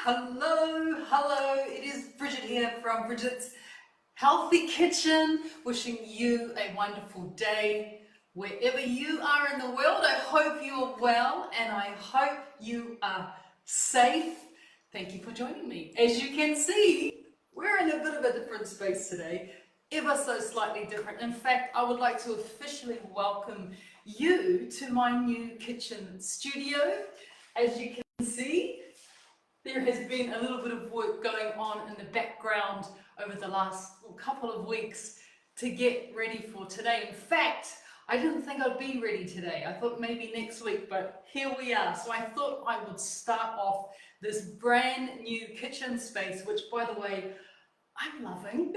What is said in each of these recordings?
Hello, it is Bridget here from Bridget's Healthy Kitchen, wishing you a wonderful day. Wherever you are in the world, I hope you are well and I hope you are safe. Thank you for joining me. As you can see, we're in a bit of a different space today, ever so slightly different. In fact, I would like to officially welcome you to my new kitchen studio. As you can see, there has been a little bit of work going on in the background over the last couple of weeks to get ready for today. In fact, I didn't think I'd be ready today. I thought maybe next week, but here we are. So I thought I would start off this brand new kitchen space, which, by the way, I'm loving.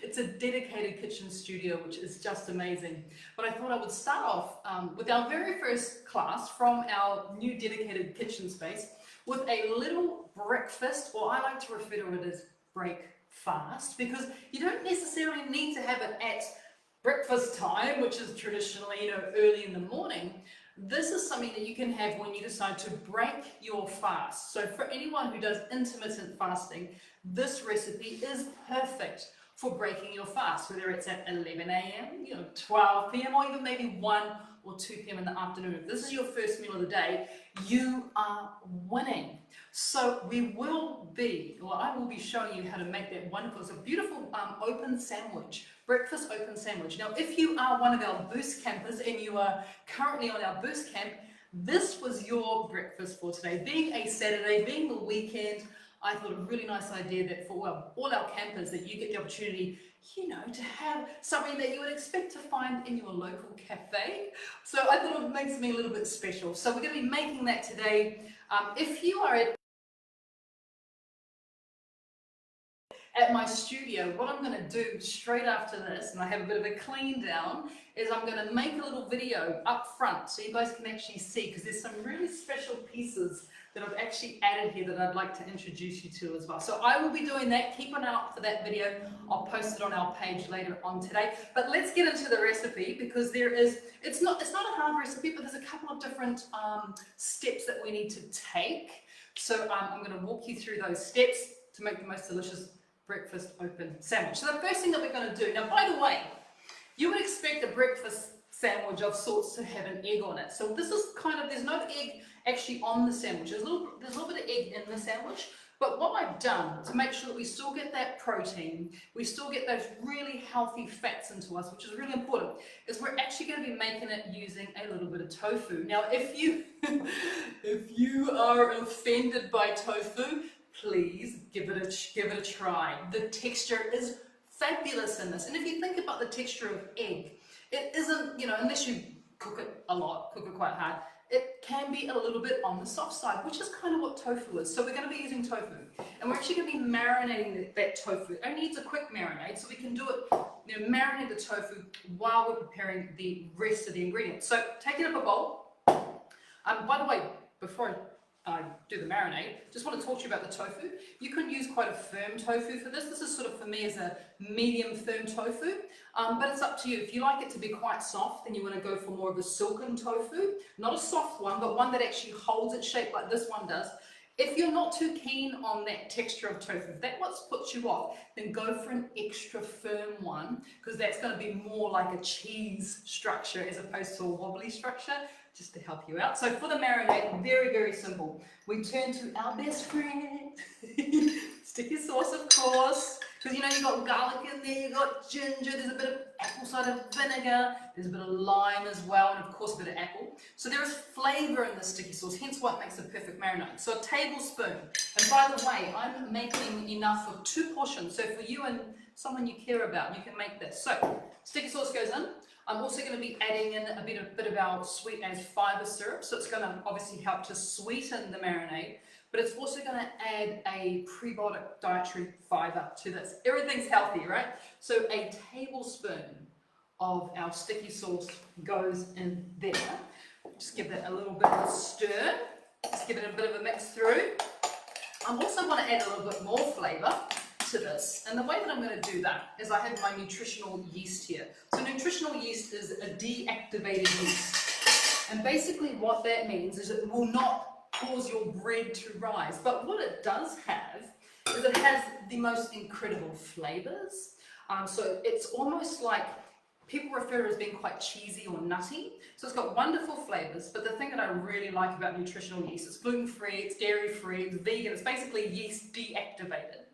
It's a dedicated kitchen studio, which is just amazing. But I thought I would start off with our very first class from our new dedicated kitchen space with a little breakfast, or I like to refer to it as break fast, because you don't necessarily need to have it at breakfast time, which is traditionally, early in the morning. This is something that you can have when you decide to break your fast. So for anyone who does intermittent fasting, this recipe is perfect for breaking your fast, whether it's at 11 a.m., 12 p.m., or even maybe 1 or 2 p.m. in the afternoon. If this is your first meal of the day, you are winning. So I will be showing you how to make that wonderful, it's a beautiful open sandwich, breakfast open sandwich. Now, if you are one of our boost campers and you are currently on our boost camp, this was your breakfast for today. Being a Saturday, being the weekend, I thought a really nice idea that for all our campers, that you get the opportunity, to have something that you would expect to find in your local cafe. So I thought it makes me a little bit special. So we're going to be making that today. If you are at my studio, what I'm going to do straight after this, and I have a bit of a clean down, is I'm going to make a little video up front so you guys can actually see, because there's some really special pieces that I've actually added here that I'd like to introduce you to as well. So I will be doing that. Keep an eye out for that video. I'll post it on our page later on today. But let's get into the recipe, because it's not a hard recipe, but there's a couple of different steps that we need to take. So I'm going to walk you through those steps to make the most delicious breakfast open sandwich. So the first thing that we're going to do, now by the way, you would expect a breakfast sandwich of sorts to have an egg on it. So this is there's no egg actually on the sandwich. There's a little bit of egg in the sandwich, but what I've done to make sure that we still get that protein, we still get those really healthy fats into us, which is really important, is we're actually going to be making it using a little bit of tofu. Now, if you are offended by tofu, please give it a try. The texture is fabulous in this, and if you think about the texture of egg, it isn't, unless you cook it a lot, cook it quite hard, it can be a little bit on the soft side, which is kind of what tofu is. So we're going to be using tofu, and we're actually going to be marinating that tofu. It only needs a quick marinade, so we can do it, marinate the tofu while we're preparing the rest of the ingredients. So taking up a bowl. By the way, before I do the marinade, just want to talk to you about the tofu. You can use quite a firm tofu for this. This is sort of, for me, as a medium firm tofu, but it's up to you. If you like it to be quite soft, then you want to go for more of a silken tofu, not a soft one, but one that actually holds its shape like this one does. If you're not too keen on that texture of tofu, if that's what puts you off, then go for an extra firm one, because that's going to be more like a cheese structure as opposed to a wobbly structure, just to help you out. So for the marinade, very, very simple. We turn to our best friend, sticky sauce, of course, because you've got garlic in there, you've got ginger, there's a bit of apple cider vinegar, there's a bit of lime as well, and of course a bit of apple. So there is flavour in the sticky sauce, hence why it makes a perfect marinade. So a tablespoon. And by the way, I'm making enough for 2 portions, so for you and someone you care about, you can make this. So sticky sauce goes in. I'm also going to be adding in a bit of our sweet as fibre syrup, so it's going to obviously help to sweeten the marinade, but it's also going to add a prebiotic dietary fibre to this. Everything's healthy, right? So a tablespoon of our sticky sauce goes in there. Just give that a little bit of a stir. Just give it a bit of a mix through. I also want to add a little bit more flavour to this, and the way that I'm going to do that is I have my nutritional yeast here. So nutritional yeast is a deactivated yeast, and basically what that means is it will not cause your bread to rise. But what it does have is it has the most incredible flavors. So it's almost like people refer to it as being quite cheesy or nutty. So it's got wonderful flavors, but the thing that I really like about nutritional yeast, it's gluten-free, it's dairy-free, it's vegan, it's basically yeast deactivated.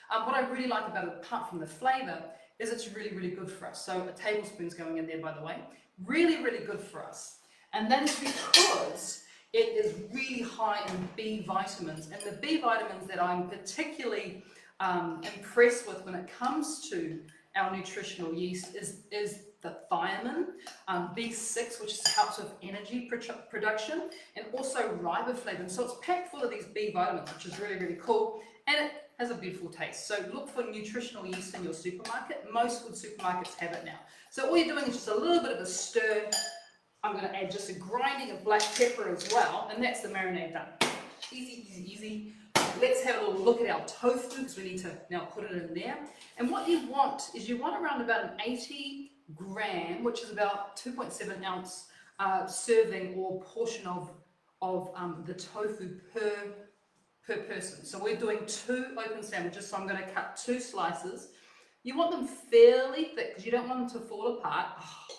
What I really like about it, apart from the flavor, is it's really, really good for us. So a tablespoon's going in there, by the way. Really, really good for us. And that is because it is really high in B vitamins. And the B vitamins that I'm particularly impressed with when it comes to our nutritional yeast is the thiamine, B6, which helps with energy production, and also riboflavin. So it's packed full of these B vitamins, which is really, really cool. And it has a beautiful taste. So look for nutritional yeast in your supermarket. Most good supermarkets have it now. So all you're doing is just a little bit of a stir. I'm going to add just a grinding of black pepper as well, and that's the marinade done. Easy, easy, easy. Let's have a little look at our tofu, because we need to now put it in there. And what you want is you want around about an 80 gram, which is about 2.7 ounce serving or portion of the tofu per person. So we're doing 2 open sandwiches, so I'm going to cut 2 slices. You want them fairly thick because you don't want them to fall apart. Oh,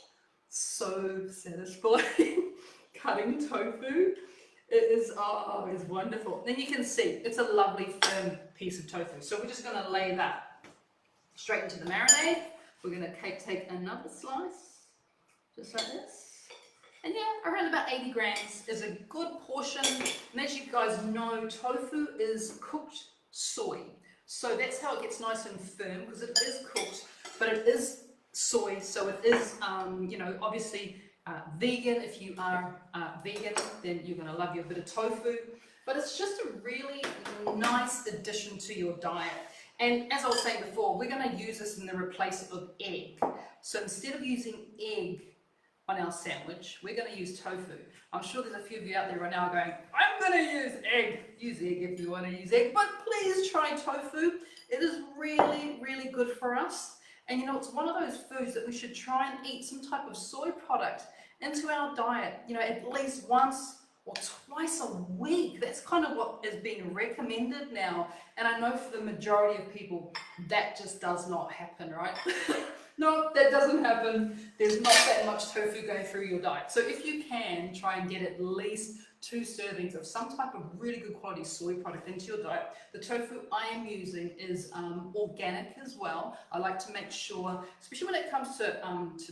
so satisfying cutting tofu. It is, oh, it's wonderful. Then you can see it's a lovely firm piece of tofu. So we're just going to lay that straight into the marinade. We're going to take another slice, just like this. And yeah, around about 80 grams is a good portion. And as you guys know, tofu is cooked soy. So that's how it gets nice and firm, because it is cooked, but it is soy. So it is, you know, obviously vegan. If you are vegan, then you're going to love your bit of tofu. But it's just a really nice addition to your diet. And as I was saying before, we're going to use this in the replace of egg. So instead of using egg on our sandwich, we're going to use tofu. I'm sure there's a few of you out there right now going, I'm going to use egg. Use egg if you want to use egg, but please try tofu. It is really, really good for us. And you know, it's one of those foods that we should try and eat some type of soy product into our diet, you know, at least once or twice a week. That's kind of what is being recommended now. And I know for the majority of people, that just does not happen, right? No, that doesn't happen. There's not that much tofu going through your diet. So if you can, try and get at least 2 servings of some type of really good quality soy product into your diet. The tofu I am using is organic as well. I like to make sure, especially when it comes to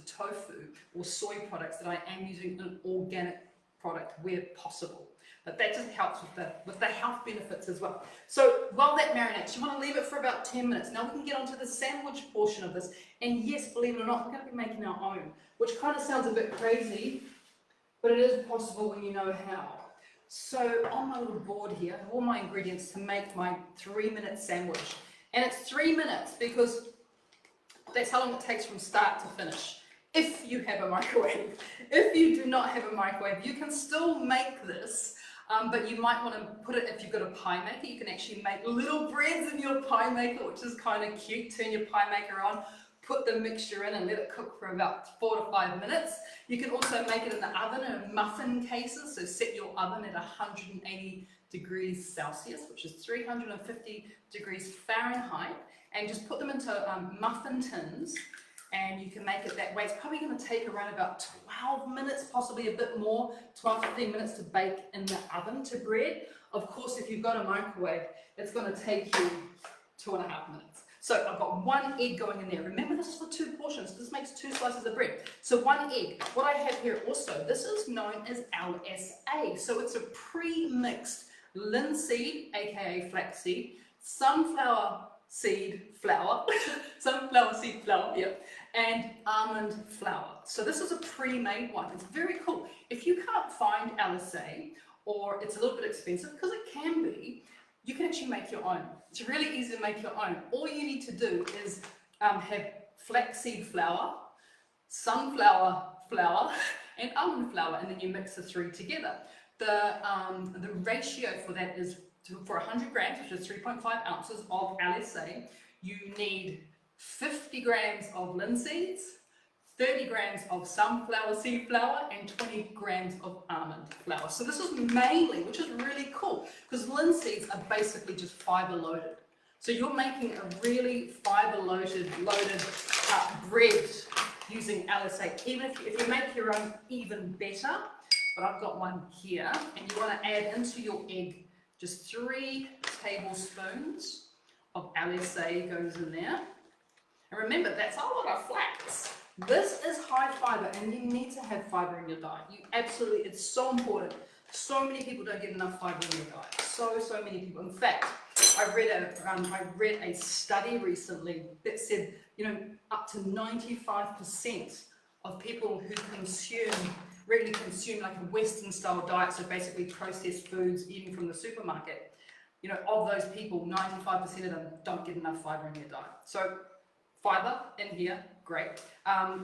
tofu or soy products, that I am using an organic product where possible. But that just helps with the health benefits as well. So while that marinates, you want to leave it for about 10 minutes. Now we can get onto the sandwich portion of this. And yes, believe it or not, we're going to be making our own, which kind of sounds a bit crazy, but it is possible when you know how. So on my little board here, I have all my ingredients to make my 3-minute sandwich. And it's 3 minutes because that's how long it takes from start to finish. If you have a microwave. If you do not have a microwave, you can still make this, but you might want to put it, if you've got a pie maker, you can actually make little breads in your pie maker, which is kind of cute. Turn your pie maker on, put the mixture in and let it cook for about 4 to 5 minutes. You can also make it in the oven in muffin cases, so set your oven at 180 degrees Celsius, which is 350 degrees Fahrenheit, and just put them into muffin tins. And you can make it that way. It's probably going to take around about 12 minutes, possibly a bit more, 12 to 15 minutes to bake in the oven to bread. Of course, if you've got a microwave, it's going to take you 2.5 minutes. So I've got 1 egg going in there. Remember, this is for 2 portions. This makes 2 slices of bread. So 1 egg. What I have here also, this is known as LSA. So it's a pre-mixed linseed, aka flaxseed, sunflower seed flour, sunflower seed flour, yep, and almond flour. So this is a pre-made one. It's very cool. If you can't find LSA, or it's a little bit expensive, because it can be, you can actually make your own. It's really easy to make your own. All you need to do is have flaxseed flour, sunflower flour, and almond flour, and then you mix the 3 together. The ratio for that is, for 100 grams, which is 3.5 ounces of LSA, you need 50 grams of linseeds, 30 grams of sunflower seed flour, and 20 grams of almond flour. So this is mainly, which is really cool, because linseeds are basically just fiber loaded. So you're making a really fiber loaded bread using LSA. Even if you make your own, even better. But I've got one here, and you want to add into your egg just 3 tablespoons of LSA goes in there. And remember, that's a lot of flax. This is high fiber, and you need to have fiber in your diet. You absolutely, it's so important. So many people don't get enough fiber in their diet. So many people. In fact, I read a study recently that said, up to 95% of people who regularly consume like a Western style diet, so basically processed foods, eating from the supermarket, of those people, 95% of them don't get enough fiber in their diet. So fiber in here, great.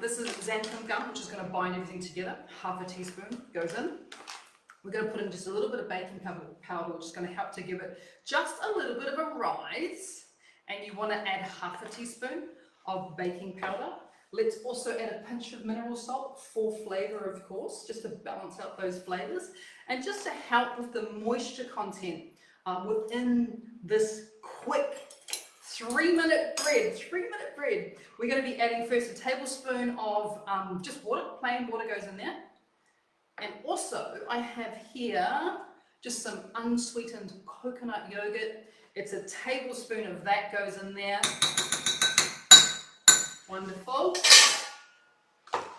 This is xanthan gum, which is going to bind everything together. Half a teaspoon goes in. We're going to put in just a little bit of baking powder, which is going to help to give it just a little bit of a rise. And you want to add half a teaspoon of baking powder. Let's also add a pinch of mineral salt for flavour, of course, just to balance out those flavours. And just to help with the moisture content within this quick 3-minute bread. 3-minute bread. We're going to be adding first a tablespoon of just water, plain water goes in there. And also I have here just some unsweetened coconut yogurt. It's a tablespoon of that goes in there. Wonderful.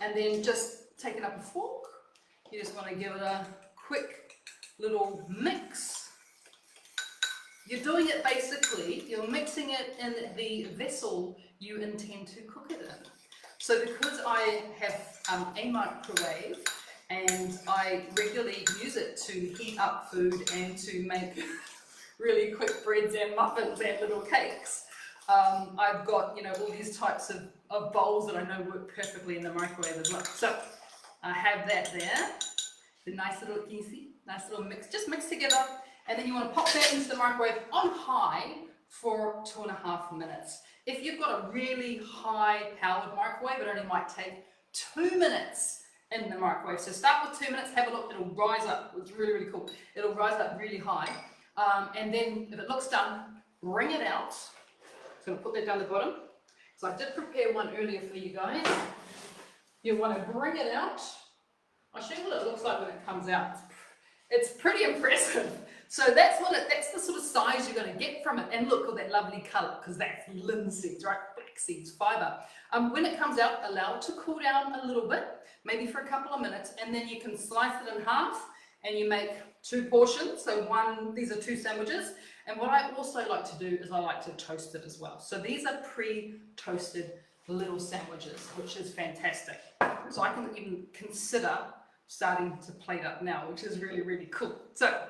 And then just taking up a fork, you just want to give it a quick little mix. You're doing it basically, you're mixing it in the vessel you intend to cook it in. So because I have a microwave and I regularly use it to heat up food and to make really quick breads and muffins and little cakes, I've got all these types of bowls that I know work perfectly in the microwave as well. So I have that there, the nice little mix, just mix together, and then you want to pop that into the microwave on high for 2.5 minutes. If you've got a really high powered microwave, it only might take 2 minutes in the microwave. So start with 2 minutes, have a look, it'll rise up. It's really, really cool. It'll rise up really high. And then if it looks done, bring it out. So I'm going to put that down the bottom. So I did prepare one earlier for you guys. You want to bring it out. I'll show you what it looks like when it comes out. It's pretty impressive. So that's the sort of size you're going to get from it. And look at that lovely colour, because that's linseeds, right? Flax seeds, fibre. When it comes out, allow it to cool down a little bit, maybe for a couple of minutes, and then you can slice it in half and you make 2 portions. So these are 2 sandwiches. And what I also like to do is I like to toast it as well. So these are pre-toasted little sandwiches, which is fantastic. So I can even consider starting to plate up now, which is really, really cool. So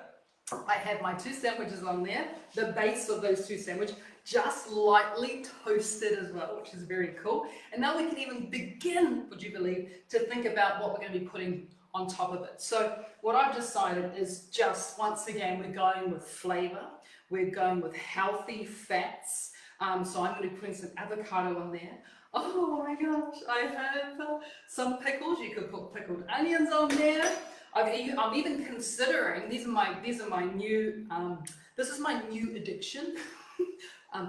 I have my 2 sandwiches on there, the base of those 2 sandwiches, just lightly toasted as well, which is very cool. And now we can even begin, would you believe, to think about what we're going to be putting on top of it. So what I've decided is just, once again, we're going with flavour, we're going with healthy fats. So I'm going to be putting some avocado on there. Oh my gosh, I have some pickles. You could put pickled onions on there. I'm even considering, this is my new addiction,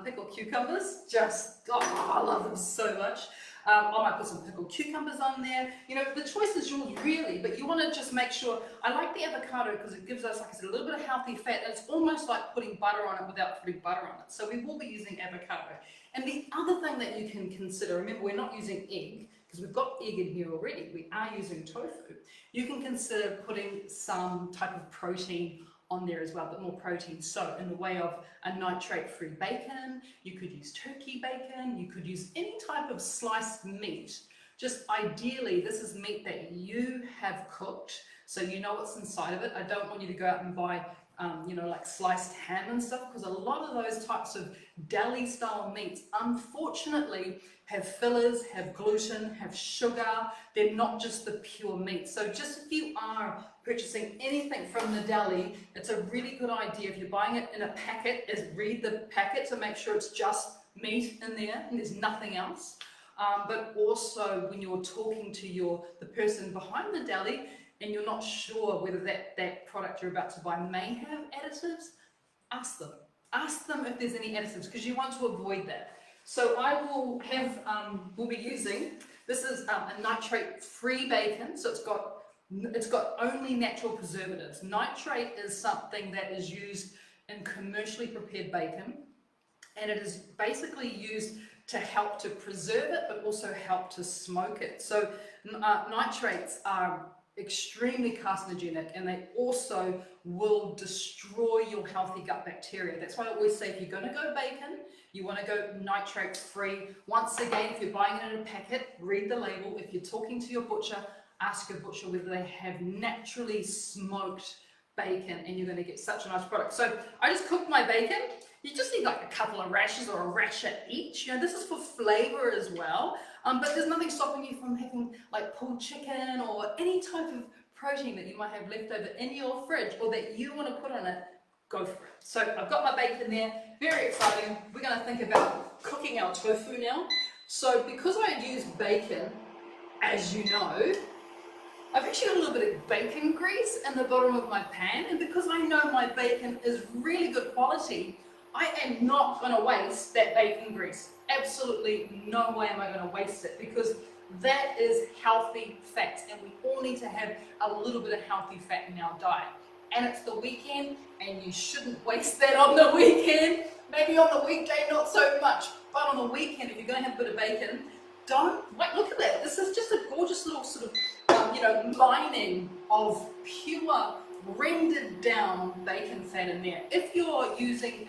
pickled cucumbers. I love them so much. I might put some pickled cucumbers on there. The choice is yours really, but you want to just make sure. I like the avocado because it gives us, like I said, a little bit of healthy fat. And it's almost like putting butter on it without putting butter on it. So we will be using avocado. And the other thing that you can consider, remember we're not using egg, because we've got egg in here already. We are using tofu. You can consider putting some type of protein on there as well, but more protein. So in the way of a nitrate-free bacon, you could use turkey bacon, you could use any type of sliced meat. Just ideally, this is meat that you have cooked, so you know what's inside of it. I don't want you to go out and buy like sliced ham and stuff, because a lot of those types of deli style meats unfortunately have fillers, have gluten, have sugar. They're not just the pure meat. So just if you are purchasing anything from the deli, it's a really good idea, if you're buying it in a packet, is read the packet to make sure it's just meat in there and there's nothing else. but also when you're talking to the person behind the deli and you're not sure whether that product you're about to buy may have additives, ask them. Ask them if there's any additives, because you want to avoid that. So I will have, we'll be using, this is a nitrate-free bacon, so it's got only natural preservatives. Nitrate is something that is used in commercially prepared bacon, and it is basically used to help to preserve it, but also help to smoke it. So nitrates are extremely carcinogenic, and they also will destroy your healthy gut bacteria. That's why I always say if you're going to go bacon, you want to go nitrate free. Once again, if you're buying it in a packet, read the label. If you're talking to your butcher, ask your butcher whether they have naturally smoked bacon, and you're going to get such a nice product. So I just cooked my bacon. You just need like a couple of rashers or a rasher each. You know, this is for flavor as well. But there's nothing stopping you from having like pulled chicken or any type of protein that you might have left over in your fridge or that you want to put on it. Go for it. So I've got my bacon there. Very exciting. We're going to think about cooking our tofu now. So because I had used bacon, as you know, I've actually got a little bit of bacon grease in the bottom of my pan, and because I know my bacon is really good quality, I am not going to waste that bacon grease. Absolutely no way am I going to waste it, because that is healthy fat, and we all need to have a little bit of healthy fat in our diet. And it's the weekend, and you shouldn't waste that on the weekend. Maybe on the weekday not so much, but on the weekend, if you're going to have a bit of bacon, don't wait. Look at that. This is just a gorgeous little sort of lining of pure rendered down bacon fat in there. If you're using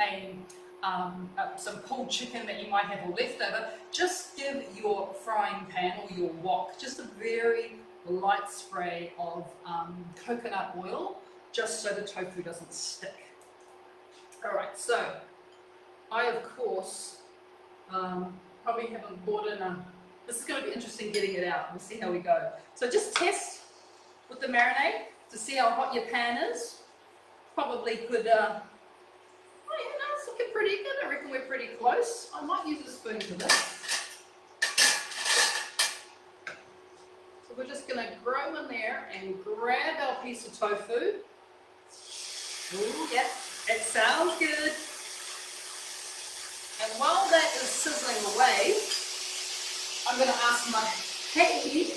some pulled chicken that you might have left over, just give your frying pan or your wok just a very light spray of coconut oil, just so the tofu doesn't stick. Alright, so I of course probably haven't bought in this is going to be interesting getting it out. We'll see how we go. So just test with the marinade to see how hot your pan is. Probably could, oh yeah, no, it's looking pretty good. I reckon we're pretty close. I might use a spoon for this. So we're just going to go in there and grab our piece of tofu. Ooh, yeah, it sounds good. And while that is sizzling away, I'm going to ask my Peggy,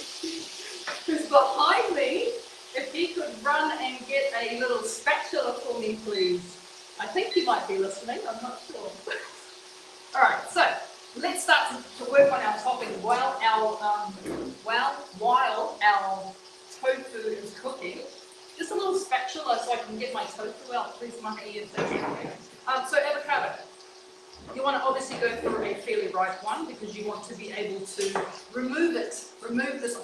who's behind me, if he could run and get a little spatula for me, please. I think he might be listening, I'm not sure. Alright, so let's start to work on our topping while our tofu is cooking. Just a little spatula so I can get my tofu out, please, Mahi. So avocado. You want to obviously go for a fairly ripe one because you want to be able to remove it. Remove this.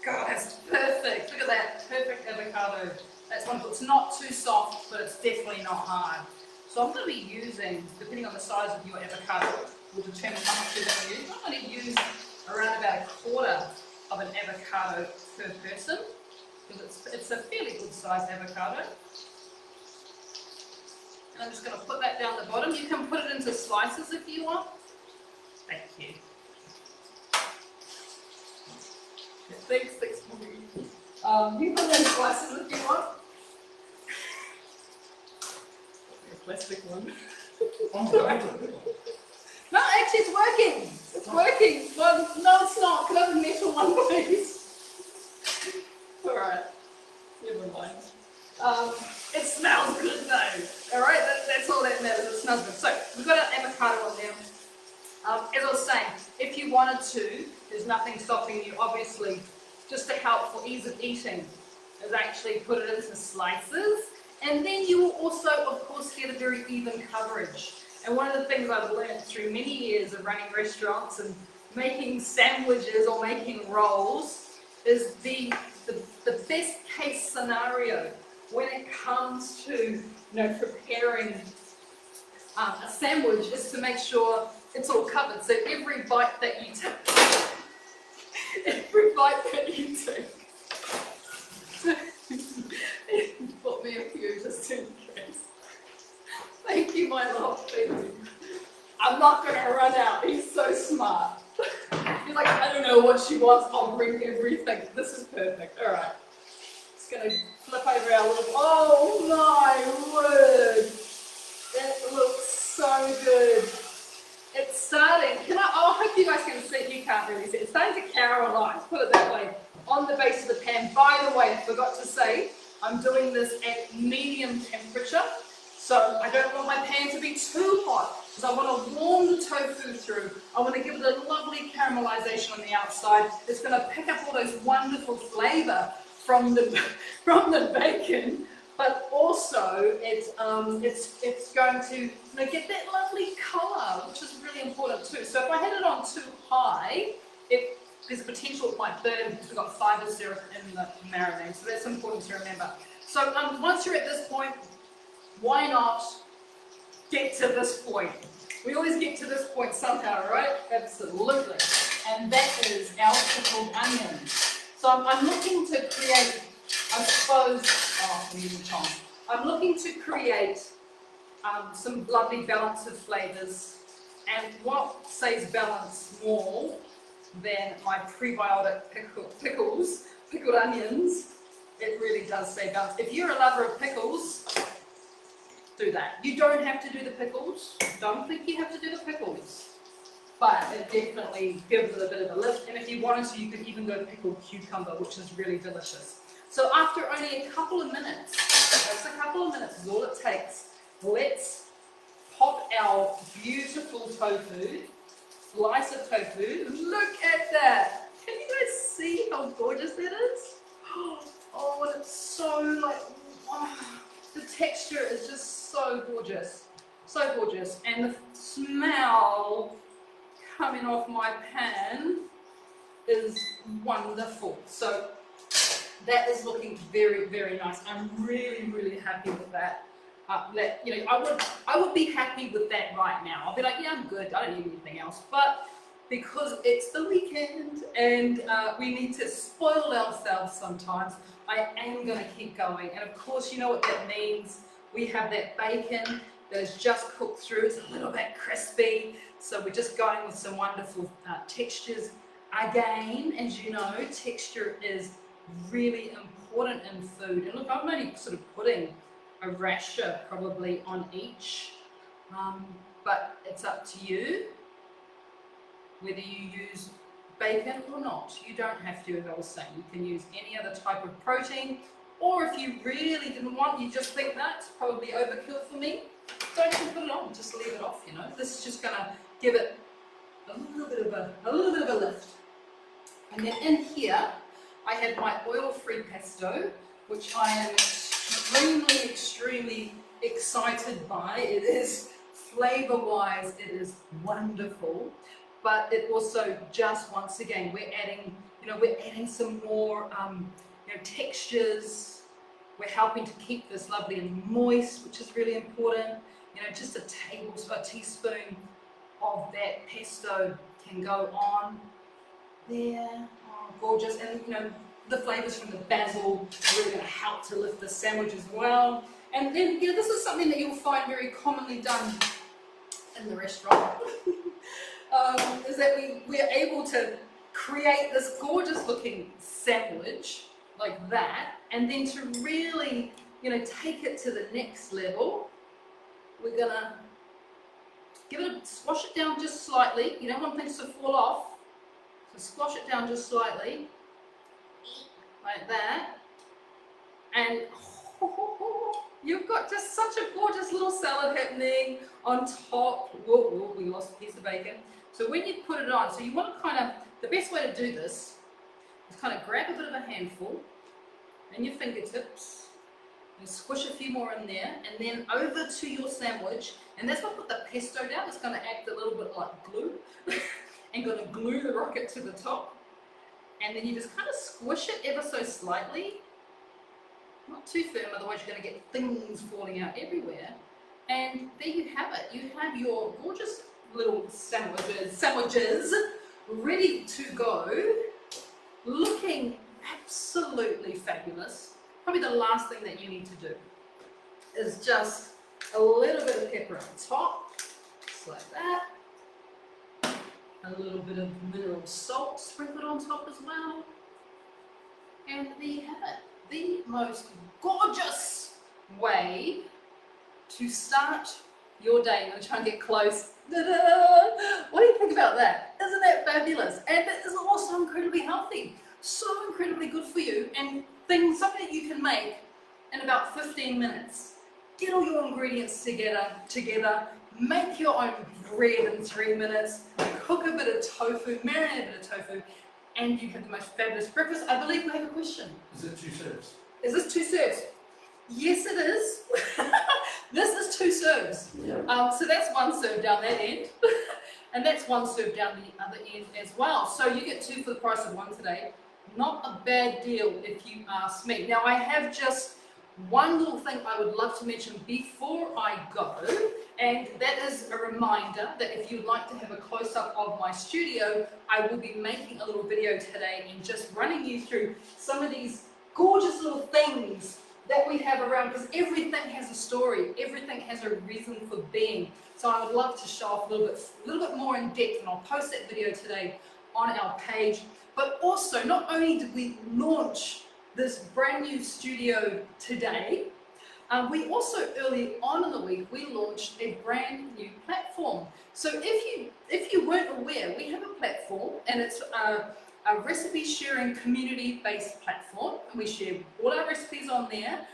God, that's perfect. Look at that. Perfect avocado. That's wonderful. It's not too soft, but it's definitely not hard. So I'm going to be using, depending on the size of your avocado, will determine how much you're going to use. I'm going to use around about a quarter of an avocado per person because it's a fairly good sized avocado. I'm just going to put that down the bottom. You can put it into slices if you want. Thank you. Thanks for me. You can put it in slices if you want. A plastic one. No, actually it's working. It's working. Well, no, it's not. Could I have a metal one, please? Alright. Never mind. It smells good though. Alright, that's all that matters. It smells good. So, we've got an avocado on there. As I was saying, if you wanted to, there's nothing stopping you, obviously, just to help for ease of eating, is actually put it into slices. And then you will also, of course, get a very even coverage. And one of the things I've learned through many years of running restaurants and making sandwiches or making rolls is the best case scenario when it comes to preparing a sandwich is to make sure it's all covered. So every bite that you take, put me a few just in case. Thank you, my love. Thank you. I'm not going to run out. He's so smart. You're like, I don't know what she wants, I'll bring everything. This is perfect. All right. Just gonna flip over our little, oh my word. It looks so good. It's starting, I hope you guys can see, you can't really see, it's starting to caramelize, put it that way, on the base of the pan. By the way, I forgot to say, I'm doing this at medium temperature, so I don't want my pan to be too hot, because I want to warm the tofu through. I want to give it a lovely caramelization on the outside. It's going to pick up all those wonderful flavour from the bacon, but also it's going to get that lovely colour, which is really important too. So if I had it on too high, there's a potential it might burn because we've got fibre syrup in the marinade. So that's important to remember. So once you're at this point, why not get to this point? We always get to this point somehow, right? Absolutely. And that is our pickled onions. So I'm looking to create, I suppose, I'm looking to create some lovely balance of flavours. And what says balance more than my prebiotic pickled onions? It really does say balance. If you're a lover of pickles, do that. You don't have to do the pickles. Don't think you have to do the pickles. But it definitely gives it a bit of a lift. And if you wanted to, you could even go pickled cucumber, which is really delicious. So after only a couple of minutes, just a couple of minutes is all it takes, let's pop our beautiful tofu, slice of tofu. Look at that. Can you guys see how gorgeous that is? Oh, and it's so like, oh, the texture is just so gorgeous. So gorgeous. And the smell coming off my pan is wonderful. So that is looking very, very nice. I'm really, really happy with that. I would be happy with that right now. I'll be like, yeah, I'm good. I don't need anything else. But because it's the weekend and we need to spoil ourselves sometimes, I am going to keep going. And of course, you know what that means. We have that bacon that is just cooked through. It's a little bit crispy. So we're just going with some wonderful textures. Again, as you know, texture is really important in food. And look, I'm only sort of putting a rasher probably on each, but it's up to you whether you use bacon or not. You don't have to, as I was saying. You can use any other type of protein, or if you really didn't want, you just think that's probably overkill for me, don't even put it on, just leave it off, you know. This is just gonna give it a little bit of a lift. And then in here, I have my oil-free pesto, which I am extremely excited by. It is flavor-wise, it is wonderful, but it also just, once again, we're adding some more textures. We're helping to keep this lovely and moist, which is really important. You know, just a teaspoon of that pesto can go on there. Oh, gorgeous. And you know, the flavors from the basil are really going to help to lift the sandwich as well. And then, you know, this is something that you'll find very commonly done in the restaurant, is that we're able to create this gorgeous looking sandwich like that, and then to really, you know, take it to the next level, we're gonna squash it down just slightly. You don't want things to fall off, so squash it down just slightly, like that, and you've got just such a gorgeous little salad happening on top. Whoa, we lost a piece of bacon. So when you put it on, so you want to kind of, the best way to do this is kind of grab a bit of a handful and your fingertips and squish a few more in there, and then over to your sandwich. And that's what put the pesto down. It's going to act a little bit like glue and going to glue the rocket to the top. And then you just kind of squish it ever so slightly. Not too firm, otherwise you're going to get things falling out everywhere. And there you have it. You have your gorgeous little sandwiches ready to go, looking absolutely fabulous. Probably the last thing that you need to do is just a little bit of pepper on top, just like that. A a little bit of mineral salt sprinkled on top as well. And there you have it. The most gorgeous way to start your day. I'm going to try and get close. Ta-da! What do you think about that? Isn't that fabulous? And it is also incredibly healthy. So incredibly good for you, and something that you can make in about 15 minutes. Get all your ingredients together, make your own bread in 3 minutes, cook a bit of tofu, marinate a bit of tofu, and you have the most fabulous breakfast. I believe we have a question. Is it 2 serves? Is this 2 serves? Yes, it is. This is 2 serves. Yeah. So that's 1 serve down that end, and that's 1 serve down the other end as well. So you get 2 for the price of 1 today. Not a bad deal if you ask me. Now I have just one little thing I would love to mention before I go, and that is a reminder that if you'd like to have a close-up of my studio, I will be making a little video today and just running you through some of these gorgeous little things that we have around, because everything has a story, everything has a reason for being. So I would love to show off a little bit more in depth, and I'll post that video today on our page. But also, not only did we launch this brand new studio today, we also early on in the week we launched a brand new platform. So if you weren't aware, we have a platform, and it's a recipe sharing community based platform, and we share all our recipes on there.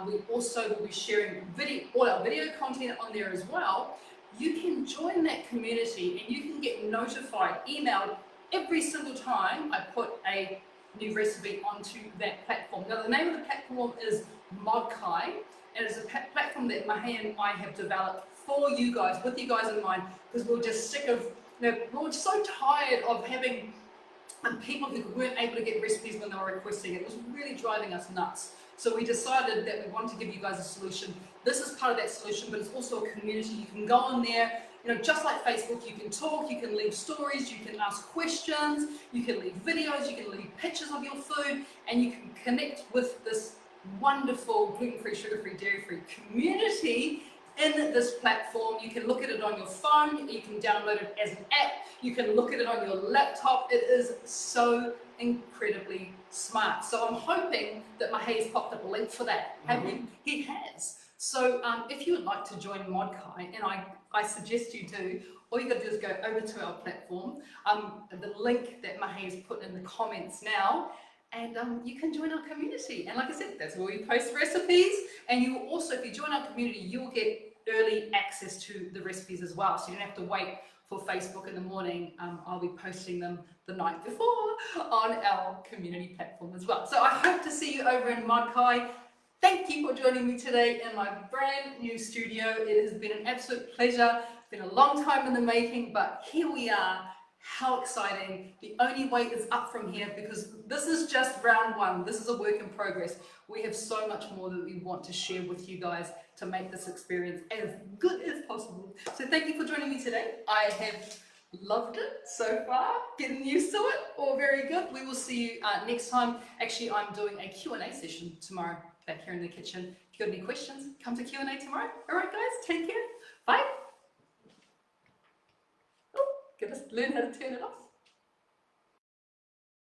We also will be sharing all our video content on there as well. You can join that community and you can get notified, emailed every single time I put a new recipe onto that platform. Now the name of the platform is Modkai, and it's a platform that Mahe and I have developed for you guys, with you guys in mind, because we're just sick of, we're so tired of having people who weren't able to get recipes when they were requesting it. It was really driving us nuts. So we decided that we wanted to give you guys a solution. This is part of that solution, but it's also a community. You can go on there, just like Facebook, you can talk, you can leave stories, you can ask questions, you can leave videos, you can leave pictures of your food, and you can connect with this wonderful gluten-free, sugar-free, dairy-free community in this platform. You can look at it on your phone, you can download it as an app, you can look at it on your laptop. It is so incredibly smart. So I'm hoping that Mahe's popped up a link for that. He has. So if you would like to join Modkai, and I suggest you do, all you got to do is go over to our platform, the link that Mahe has put in the comments now, and you can join our community. And like I said, that's where we post recipes, and you will also, if you join our community, you'll get early access to the recipes as well, so you don't have to wait for Facebook in the morning. I'll be posting them the night before on our community platform as well. So I hope to see you over in Modkai. Thank you for joining me today in my brand new studio. It has been an absolute pleasure. It's been a long time in the making, but here we are. How exciting. The only way is up from here, because this is just round one. This is a work in progress. We have so much more that we want to share with you guys to make this experience as good as possible. So thank you for joining me today. I have loved it so far, getting used to it, all very good. We will see you next time. Actually, I'm doing a Q&A session tomorrow back here in the kitchen. If you've got any questions, come to Q&A tomorrow. All right, guys, take care. Bye. Oh, gotta learn how to turn it off.